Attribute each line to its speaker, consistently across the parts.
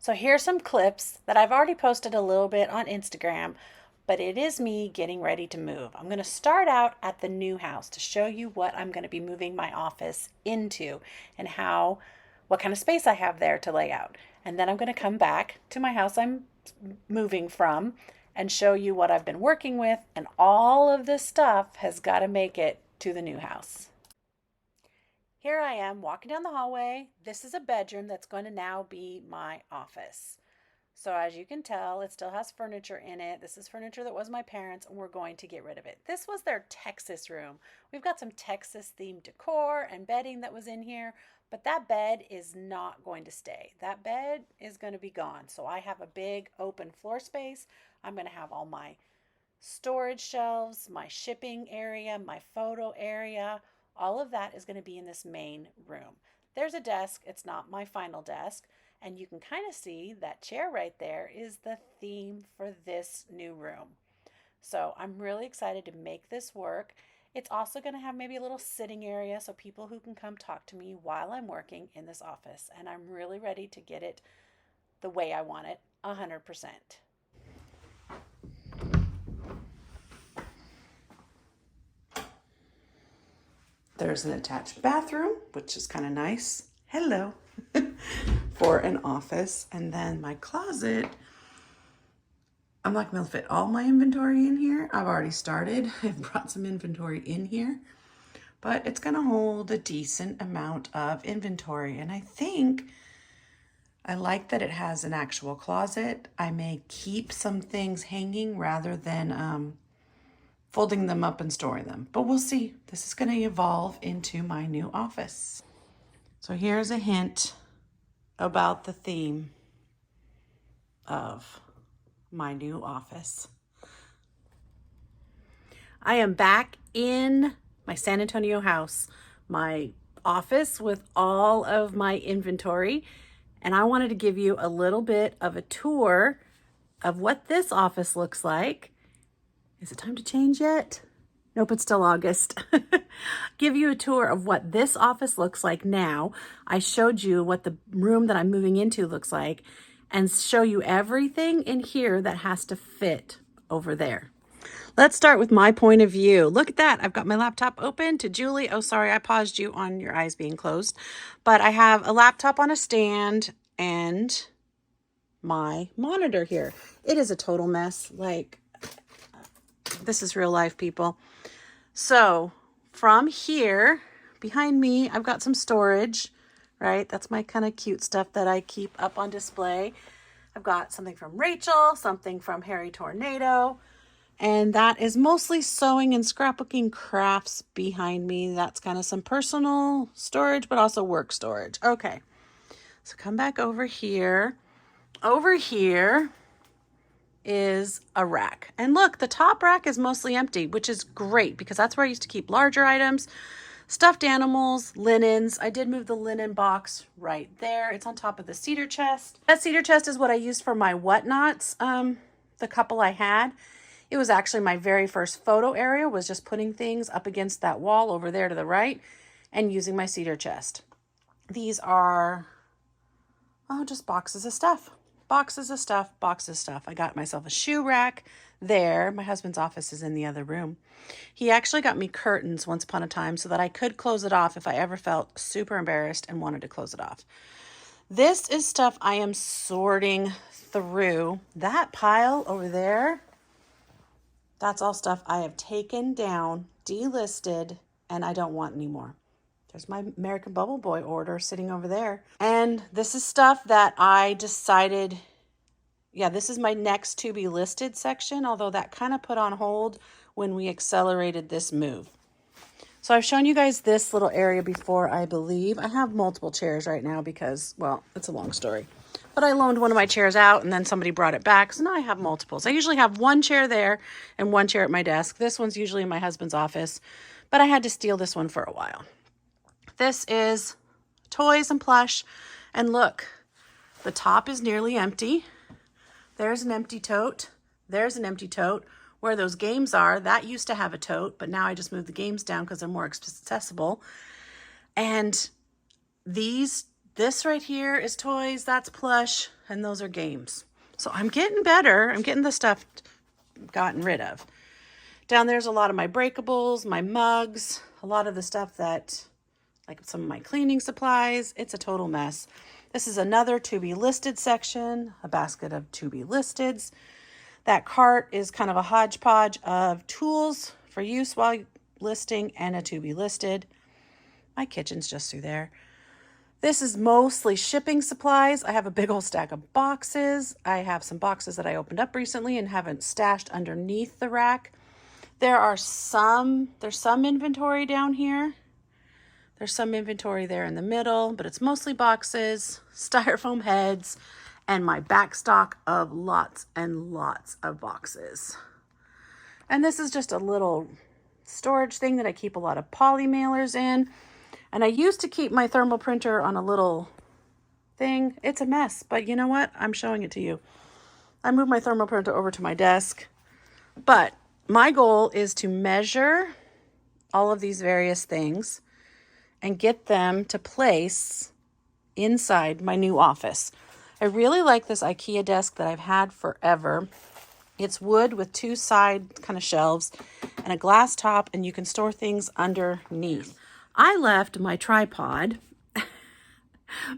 Speaker 1: So here's some clips that I've already posted a little bit on Instagram, but it is me getting ready to move. I'm going to start out at the new house to show you what I'm going to be moving my office into and what kind of space I have there to lay out. And then I'm going to come back to my house I'm moving from and show you what I've been working with, and all of this stuff has got to make it to the new house. Here I am walking down the hallway. This is a bedroom that's going to now be my office. So as you can tell, it still has furniture in it. This is furniture that was my parents', and we're going to get rid of it. This was their Texas room. We've got some Texas themed decor and bedding that was in here, but that bed is not going to stay. That bed is going to be gone. So I have a big open floor space. I'm going to have all my storage shelves, my shipping area, my photo area. All of that is going to be in this main room. There's a desk. It's not my final desk. And you can kind of see that chair right there is the theme for this new room. So I'm really excited to make this work. It's also going to have maybe a little sitting area so people who can come talk to me while I'm working in this office. And I'm really ready to get it the way I want it, 100%. There's an attached bathroom, which is kind of nice. Hello. For an office. And then my closet, I'm not going to fit all my inventory in here. I've already started. I've brought some inventory in here, but it's going to hold a decent amount of inventory. And I think I like that it has an actual closet. I may keep some things hanging rather than folding them up and storing them, but we'll see. This is going to evolve into my new office. So here's a hint about the theme of my new office. I am back in my San Antonio house, my office with all of my inventory, and I wanted to give you a little bit of a tour of what this office looks like. Is it time to change yet? Nope, it's still August. Give you a tour of what this office looks like now. I showed you what the room that I'm moving into looks like, and show you everything in here that has to fit over there. Let's start with my point of view. Look at that. I've got my laptop open to Julie. Oh, sorry, I paused you on your eyes being closed. But I have a laptop on a stand and my monitor here. It is a total mess. Like, this is real life, people. So from here, behind me, I've got some storage, right? That's my kind of cute stuff that I keep up on display. I've got something from Rachel, something from Harry Tornado, and that is mostly sewing and scrapbooking crafts behind me. That's kind of some personal storage, but also work storage. Okay, so come back over here. Over here is a rack. And look, the top rack is mostly empty, which is great because that's where I used to keep larger items, stuffed animals, linens. I did move the linen box right there. It's on top of the cedar chest. That cedar chest is what I used for my whatnots, the couple I had. It was actually my very first photo area, was just putting things up against that wall over there to the right and using my cedar chest. These are, just boxes of stuff. Boxes of stuff, boxes of stuff. I got myself a shoe rack there. My husband's office is in the other room. He actually got me curtains once upon a time so that I could close it off if I ever felt super embarrassed and wanted to close it off. This is stuff I am sorting through. That pile over there, that's all stuff I have taken down, delisted, and I don't want anymore. There's my American Bubble Boy order sitting over there. And this is stuff that I decided, this is my next to be listed section, although that kind of put on hold when we accelerated this move. So I've shown you guys this little area before, I believe. I have multiple chairs right now because, it's a long story. But I loaned one of my chairs out and then somebody brought it back. So now I have multiples. I usually have one chair there and one chair at my desk. This one's usually in my husband's office, but I had to steal this one for a while. This is toys and plush. And look, the top is nearly empty. There's an empty tote. There's an empty tote. Where those games are, that used to have a tote, but now I just moved the games down because they're more accessible. And these This right here is toys, that's plush, and those are games. So I'm getting better. I'm getting the stuff gotten rid of. Down there's a lot of my breakables, my mugs, a lot of the stuff that, like some of my cleaning supplies. It's a total mess. This is another to be listed section, a basket of to be listeds. That cart is kind of a hodgepodge of tools for use while listing and a to be listed. My kitchen's just through there. This is mostly shipping supplies. I have a big old stack of boxes. I have some boxes that I opened up recently and haven't stashed underneath the rack. There's some inventory down here. There's some inventory there in the middle, but it's mostly boxes, styrofoam heads, and my back stock of lots and lots of boxes. And this is just a little storage thing that I keep a lot of poly mailers in. And I used to keep my thermal printer on a little thing. It's a mess, but you know what? I'm showing it to you. I moved my thermal printer over to my desk, but my goal is to measure all of these various things and get them to place inside my new office. I really like this IKEA desk that I've had forever. It's wood with two side kind of shelves and a glass top, and you can store things underneath. I left my tripod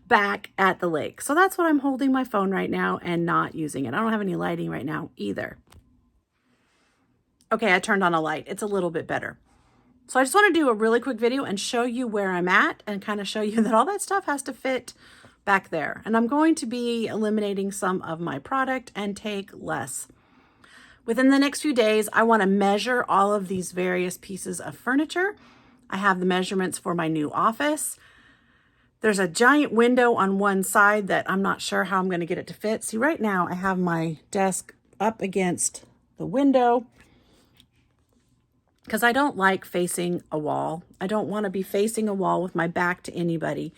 Speaker 1: back at the lake. So that's what I'm holding my phone right now and not using it. I don't have any lighting right now either. Okay, I turned on a light. It's a little bit better. So I just want to do a really quick video and show you where I'm at and kind of show you that all that stuff has to fit back there. And I'm going to be eliminating some of my product and take less. Within the next few days, I want to measure all of these various pieces of furniture. I have the measurements for my new office. There's a giant window on one side that I'm not sure how I'm going to get it to fit. See, right now I have my desk up against the window because I don't like facing a wall. I don't want to be facing a wall with my back to anybody.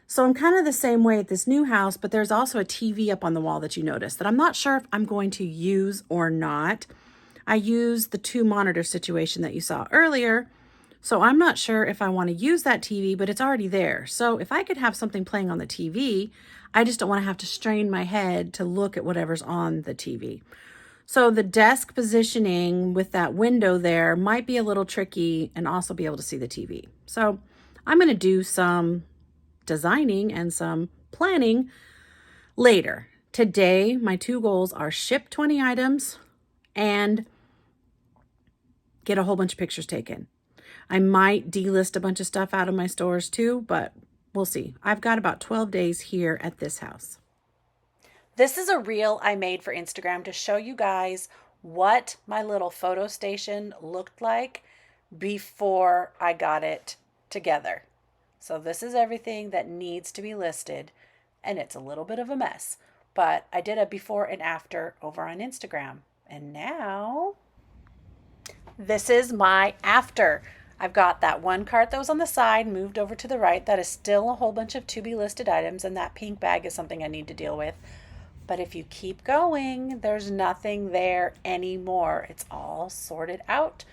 Speaker 1: So I'm kind of the same way at this new house, but there's also a TV up on the wall that you notice that I'm not sure if I'm going to use or not. I use the 2 monitor situation that you saw earlier. So I'm not sure if I want to use that TV, but it's already there. So if I could have something playing on the TV, I just don't want to have to strain my head to look at whatever's on the TV. So the desk positioning with that window there might be a little tricky and also be able to see the TV. So I'm going to do some designing and some planning later. Today, my 2 goals are ship 20 items and get a whole bunch of pictures taken. I might delist a bunch of stuff out of my stores too, but we'll see. I've got about 12 days here at this house. This is a reel I made for Instagram to show you guys what my little photo station looked like before I got it together. So this is everything that needs to be listed, and it's a little bit of a mess, but I did a before and after over on Instagram. And now this is my after. I've got that one cart that was on the side moved over to the right. That is still a whole bunch of to be listed items, and that pink bag is something I need to deal with. But if you keep going, there's nothing there anymore. It's all sorted out.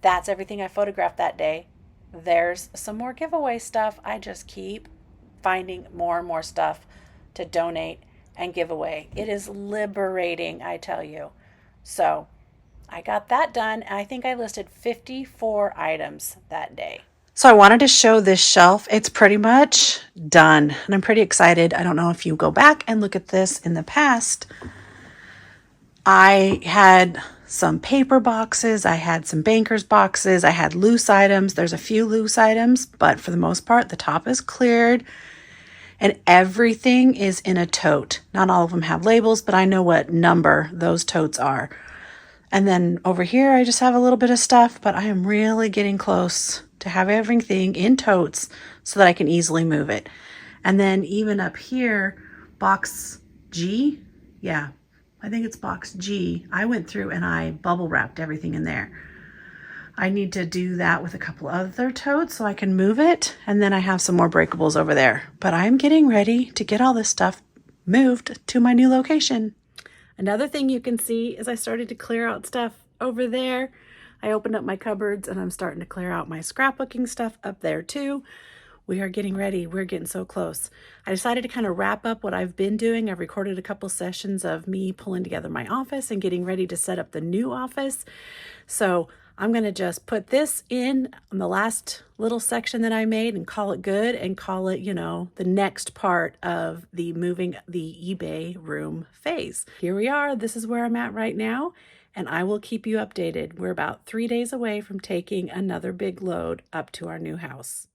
Speaker 1: That's everything I photographed that day. There's some more giveaway stuff. I just keep finding more and more stuff to donate and give away. It is liberating, I tell you. So I got that done. I think I listed 54 items that day. So I wanted to show this shelf. It's pretty much done, and I'm pretty excited. I don't know if you go back and look at this in the past. I had some paper boxes. I had some banker's boxes. I had loose items. There's a few loose items, but for the most part, the top is cleared and everything is in a tote. Not all of them have labels, but I know what number those totes are. And then over here, I just have a little bit of stuff, but I am really getting close to have everything in totes so that I can easily move it. And then even up here, box G, yeah, I think it's box G. I went through and I bubble wrapped everything in there. I need to do that with a couple other totes so I can move it. And then I have some more breakables over there. But I'm getting ready to get all this stuff moved to my new location. Another thing you can see is I started to clear out stuff over there. I opened up my cupboards and I'm starting to clear out my scrapbooking stuff up there too. we are getting ready. We're getting so close. I decided to kind of wrap up what I've been doing. I've recorded a couple sessions of me pulling together my office and getting ready to set up the new office. So I'm going to just put this in on the last little section that I made and call it good, and call it, the next part of the moving the eBay room phase. Here we are. This is where I'm at right now, and I will keep you updated. We're about 3 days away from taking another big load up to our new house.